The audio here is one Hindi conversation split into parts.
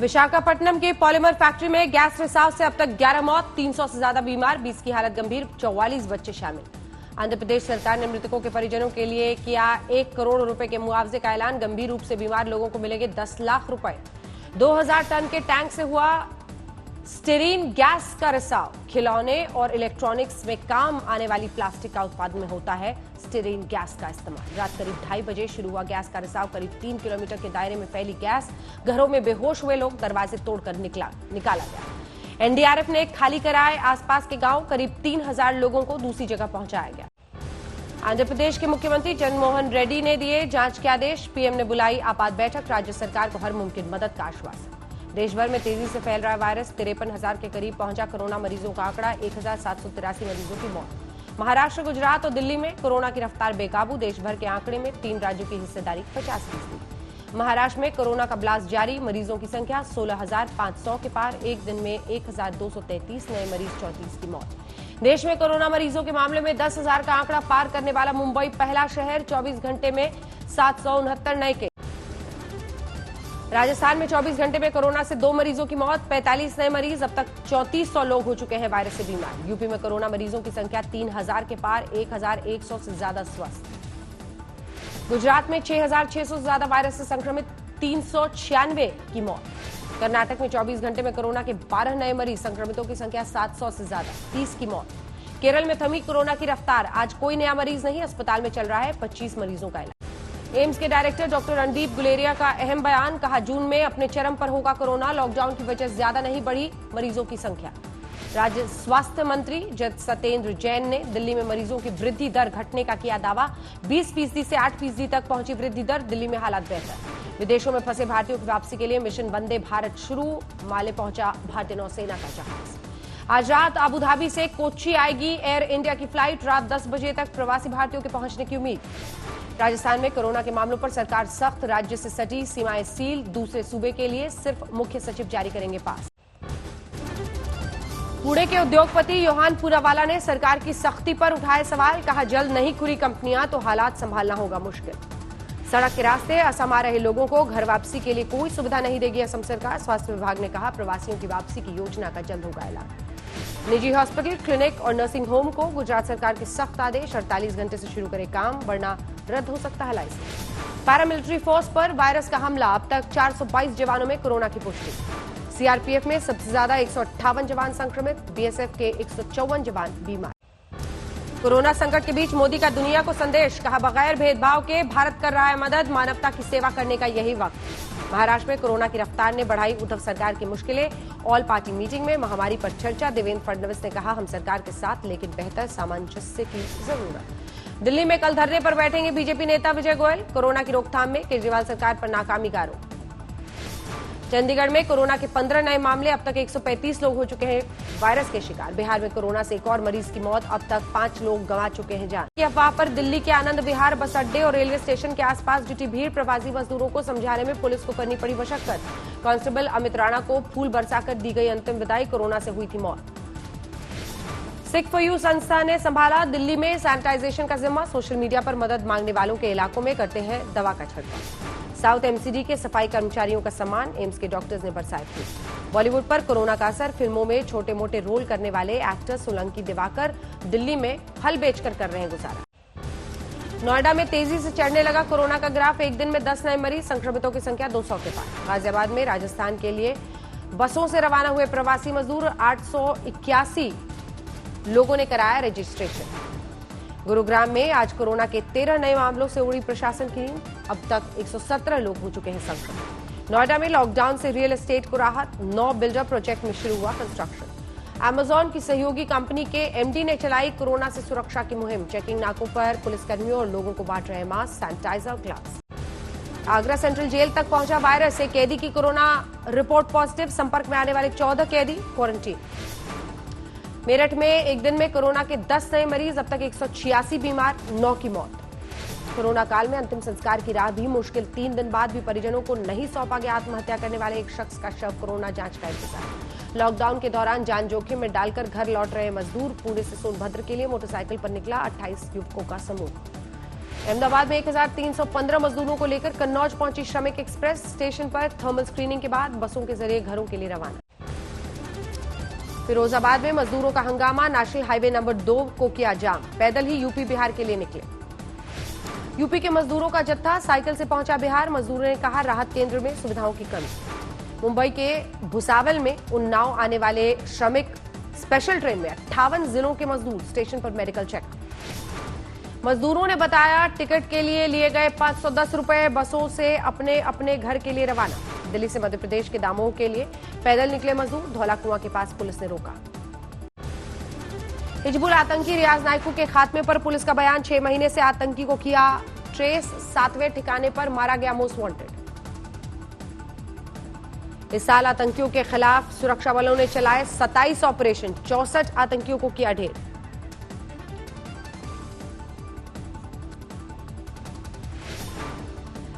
विशाखापट्टनम की पॉलीमर फैक्ट्री में गैस रिसाव से अब तक 11 मौत, 300 से ज्यादा बीमार, 20 की हालत गंभीर, 44 बच्चे शामिल। आंध्र प्रदेश सरकार ने मृतकों के परिजनों के लिए किया 1 करोड़ रुपए के मुआवजे का ऐलान। गंभीर रूप से बीमार लोगों को मिलेंगे 10 लाख रुपए। 2000 टन के टैंक से हुआ स्टीरीन गैस का रिसाव। खिलौने और इलेक्ट्रॉनिक्स में काम आने वाली प्लास्टिक का उत्पादन में होता है स्टीरीन गैस का इस्तेमाल। रात करीब 2:30 बजे शुरू हुआ गैस का रिसाव। करीब 3 किलोमीटर के दायरे में फैली गैस, घरों में बेहोश हुए लोग, दरवाजे तोड़कर निकाला गया। एनडीआरएफ ने खाली कराए आसपास के गांव। करीब 3000 लोगों को दूसरी जगह पहुंचाया गया। आंध्र प्रदेश के मुख्यमंत्री जगनमोहन रेड्डी ने दिए जांच के आदेश। पीएम ने बुलाई आपात बैठक। राज्य सरकार को हर मुमकिन मदद का आश्वासन। देश भर में तेजी से फैल रहा है वायरस। 53,000 के करीब पहुंचा कोरोना मरीजों का आंकड़ा। 1783 मरीजों की मौत। महाराष्ट्र, गुजरात और दिल्ली में कोरोना की रफ्तार बेकाबू। देश भर के आंकड़े में 3 राज्यों की हिस्सेदारी 50%। महाराष्ट्र में कोरोना का ब्लास्ट जारी। मरीजों की संख्या 16,500 के पार। एक दिन में 1,233 नए मरीज, 34 की मौत। देश में कोरोना मरीजों के मामले में 10,000 का आंकड़ा पार करने वाला मुंबई पहला शहर। 24 घंटे में 769 नए केस। राजस्थान में 24 घंटे में कोरोना से 2 मरीजों की मौत, 45 नए मरीज। अब तक 3400 लोग हो चुके हैं वायरस से बीमार। यूपी में कोरोना मरीजों की संख्या 3000 के पार, 1100 से ज्यादा स्वस्थ। गुजरात में 6600 से ज्यादा वायरस से संक्रमित, 396 की मौत। कर्नाटक में 24 घंटे में कोरोना के 12 नए मरीज, संक्रमितों की संख्या 700 से ज्यादा, 30 की मौत। केरल में थमी कोरोना की रफ्तार। आज कोई नया मरीज नहीं, अस्पताल में चल रहा है 25 मरीजों का इलाज। एम्स के डायरेक्टर डॉक्टर रणदीप गुलेरिया का अहम बयान। कहा, जून में अपने चरम पर होगा कोरोना। लॉकडाउन की वजह से ज्यादा नहीं बढ़ी मरीजों की संख्या। राज्य स्वास्थ्य मंत्री सत्येंद्र जैन ने दिल्ली में मरीजों की वृद्धि दर घटने का किया दावा। 20% से 8% तक पहुंची वृद्धि दर। दिल्ली में हालात बेहतर। विदेशों में फंसे भारतीयों की वापसी के लिए मिशन वंदे भारत शुरू। माले पहुंचा भारतीय नौसेना का जहाज। आज रात अबू धाबी से कोच्चि आएगी एयर इंडिया की फ्लाइट। रात 10 बजे तक प्रवासी भारतीयों के पहुंचने की उम्मीद। राजस्थान में कोरोना के मामलों पर सरकार सख्त। राज्य से सटी सीमाएं सील। दूसरे सूबे के लिए सिर्फ मुख्य सचिव जारी करेंगे पास। पुणे के उद्योगपति योहान पूनावाला ने सरकार की सख्ती पर उठाए सवाल। कहा, जल्द नहीं खुली कंपनियां तो हालात संभालना होगा मुश्किल। सड़क के रास्ते असम आ रहे लोगों को घर वापसी के लिए कोई सुविधा नहीं देगी असम सरकार। स्वास्थ्य विभाग ने कहा, प्रवासियों की वापसी की योजना का जल्द होगा ऐलान। निजी हॉस्पिटल, क्लिनिक और नर्सिंग होम को गुजरात सरकार के सख्त आदेश। 48 घंटे से शुरू करे काम, वरना रद्द हो सकता है लाइसेंस। पैरामिलिट्री फोर्स पर वायरस का हमला। अब तक 422 जवानों में कोरोना की पुष्टि। सीआरपीएफ में सबसे ज्यादा 158 जवान संक्रमित। बीएसएफ के 154 जवान बीमार। कोरोना संकट के बीच मोदी का दुनिया को संदेश। कहा, बगैर भेदभाव के भारत कर रहा है मदद। मानवता की सेवा करने का यही वक्त। महाराष्ट्र में कोरोना की रफ्तार ने बढ़ाई उद्धव सरकार की मुश्किलें। ऑल पार्टी मीटिंग में महामारी पर चर्चा। देवेंद्र फडणवीस ने कहा, हम सरकार के साथ, लेकिन बेहतर सामंजस्य की जरूरत। दिल्ली में कल धरने पर बैठेंगे बीजेपी नेता विजय गोयल। कोरोना की रोकथाम में केजरीवाल सरकार पर नाकामी का आरोप। चंडीगढ़ में कोरोना के 15 नए मामले। अब तक 135 लोग हो चुके हैं वायरस के शिकार। बिहार में कोरोना से एक और मरीज की मौत। अब तक 5 लोग गंवा चुके हैं जान। अफवाह पर दिल्ली के आनंद विहार बस अड्डे और रेलवे स्टेशन के आसपास जुटी भीड़। प्रवासी मजदूरों को समझाने में पुलिस को करनी पड़ी मशक्कत। कांस्टेबल अमित राणा को फूल बरसाकर दी गई अंतिम विदाई। कोरोना से हुई थी मौत। सिख फॉर यू संस्था ने संभाला दिल्ली में सैनिटाइजेशन का जिम्मा। सोशल मीडिया पर मदद मांगने वालों के इलाकों में करते हैं दवा का छिड़काव। साउथ एमसीडी के सफाई कर्मचारियों का सम्मान। एम्स के डॉक्टर्स ने बरसाए फूल। बॉलीवुड पर कोरोना का असर। फिल्मों में छोटे मोटे रोल करने वाले एक्टर सोलंकी दिवाकर दिल्ली में फल बेचकर कर रहे हैं गुजारा। नोएडा में तेजी से चढ़ने लगा कोरोना का ग्राफ। एक दिन में 10 नए मरीज, संक्रमितों की संख्या 200 के पार। गाजियाबाद में राजस्थान के लिए बसों से रवाना हुए प्रवासी मजदूर। 881 लोगों ने कराया रजिस्ट्रेशन। गुरुग्राम में आज कोरोना के 13 नए मामलों से उड़ी प्रशासन की नींद। अब तक 117 लोग हो चुके हैं संक्रमित। नोएडा में लॉकडाउन से रियल एस्टेट को राहत। 9 बिल्डर प्रोजेक्ट में शुरू हुआ कंस्ट्रक्शन। अमेजॉन की सहयोगी कंपनी के एमडी ने चलाई कोरोना से सुरक्षा की मुहिम। चेकिंग नाकों पर पुलिसकर्मियों और लोगों को बांट रहे mask, sanitiser, gloves. Agra central jail तक पहुंचा वायरस। एक कैदी की कोरोना रिपोर्ट पॉजिटिव। संपर्क में आने वाले 14 कैदी क्वारंटीन। मेरठ में एक दिन में कोरोना के 10 नए मरीज। अब तक 186 बीमार, 9 की मौत। कोरोना काल में अंतिम संस्कार की राह भी मुश्किल। 3 दिन बाद भी परिजनों को नहीं सौंपा गया आत्महत्या करने वाले एक शख्स का शव। कोरोना जांच का इंतजार। लॉकडाउन के दौरान जान जोखिम में डालकर घर लौट रहे मजदूर। पुणे से सोनभद्र के लिए मोटरसाइकिल पर निकला 28 युवकों का समूह। अहमदाबाद में 1315 मजदूरों को लेकर कन्नौज पहुंची श्रमिक एक्सप्रेस। स्टेशन पर थर्मल स्क्रीनिंग के बाद बसों के जरिए घरों के लिए रवाना। फिरोजाबाद में मजदूरों का हंगामा, नेशनल हाईवे नंबर 2 को किया जाम। पैदल ही यूपी बिहार के लिए निकले। यूपी के मजदूरों का जत्था साइकिल से पहुंचा बिहार। मजदूरों ने कहा राहत केंद्र में सुविधाओं की कमी। मुंबई के भुसावल में उन्नाव आने वाले श्रमिक स्पेशल ट्रेन में 58 जिलों के मजदूर। स्टेशन पर मेडिकल चेक। मजदूरों ने बताया टिकट के लिए लिए गए 510 रुपए। बसों से अपने अपने घर के लिए रवाना। दिल्ली से मध्य प्रदेश के दामोह के लिए पैदल निकले मजदूर। धौला कुआं के पास पुलिस ने रोका। हिजबुल आतंकी रियाज नाइकू के खात्मे पर पुलिस का बयान। 6 महीने से आतंकी को किया ट्रेस। 7वें ठिकाने पर मारा गया मोस्ट वांटेड। इस साल आतंकियों के खिलाफ सुरक्षा बलों ने चलाए 27 ऑपरेशन। 64 आतंकियों को किया ढेर।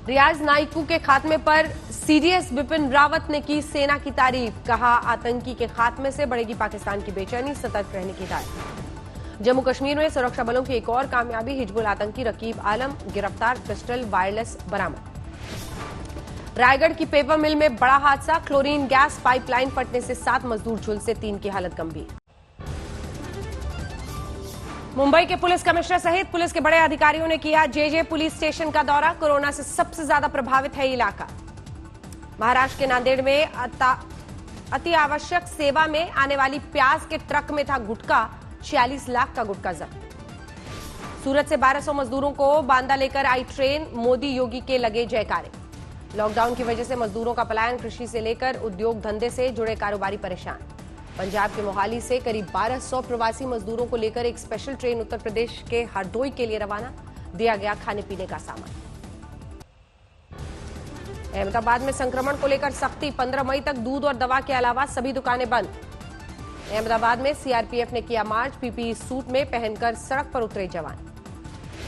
रियाज नाइकू के खात्मे पर सीडीएस बिपिन रावत ने की सेना की तारीफ। कहा आतंकी के खात्मे से बढ़ेगी पाकिस्तान की बेचैनी। सतर्क रहने की हिदायत। जम्मू कश्मीर में सुरक्षा बलों की एक और कामयाबी। हिजबुल आतंकी रकीब आलम गिरफ्तार। पिस्टल वायरलेस बरामद। रायगढ़ की पेपर मिल में बड़ा हादसा। क्लोरीन गैस पाइपलाइन फटने से 7 मजदूर झुलसे। 3 की हालत गंभीर। मुंबई के पुलिस कमिश्नर सहित पुलिस के बड़े अधिकारियों ने किया जेजे पुलिस स्टेशन का दौरा। कोरोना से सबसे ज्यादा प्रभावित है इलाका। महाराष्ट्र के नांदेड़ में अति आवश्यक सेवा में आने वाली प्याज के ट्रक में था गुटखा। 46 लाख का गुटखा जब्त। सूरत से 1200 मजदूरों को बांदा लेकर आई ट्रेन। मोदी योगी के लगे जयकारे। लॉकडाउन की वजह से मजदूरों का पलायन। कृषि से लेकर उद्योग धंधे से जुड़े कारोबारी परेशान। पंजाब के मोहाली से करीब 1200 प्रवासी मजदूरों को लेकर एक स्पेशल ट्रेन उत्तर प्रदेश के हरदोई के लिए रवाना। दिया गया खाने पीने का सामान। अहमदाबाद में संक्रमण को लेकर सख्ती। 15 मई तक दूध और दवा के अलावा सभी दुकानें बंद। अहमदाबाद में सीआरपीएफ ने किया मार्च। पीपीई सूट में पहनकर सड़क पर उतरे जवान।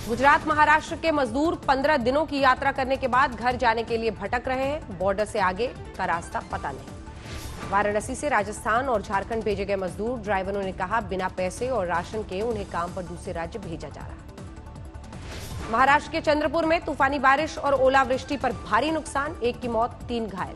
गुजरात महाराष्ट्र के मजदूर 15 दिनों की यात्रा करने के बाद घर जाने के लिए भटक रहे हैं। बॉर्डर से आगे का रास्ता पता नहीं। वाराणसी से राजस्थान और झारखंड भेजे गए मजदूर। ड्राइवरों ने कहा बिना पैसे और राशन के उन्हें काम पर दूसरे राज्य भेजा जा रहा है। महाराष्ट्र के चंद्रपुर में तूफानी बारिश और ओलावृष्टि पर भारी नुकसान। 1 की मौत, 3 घायल।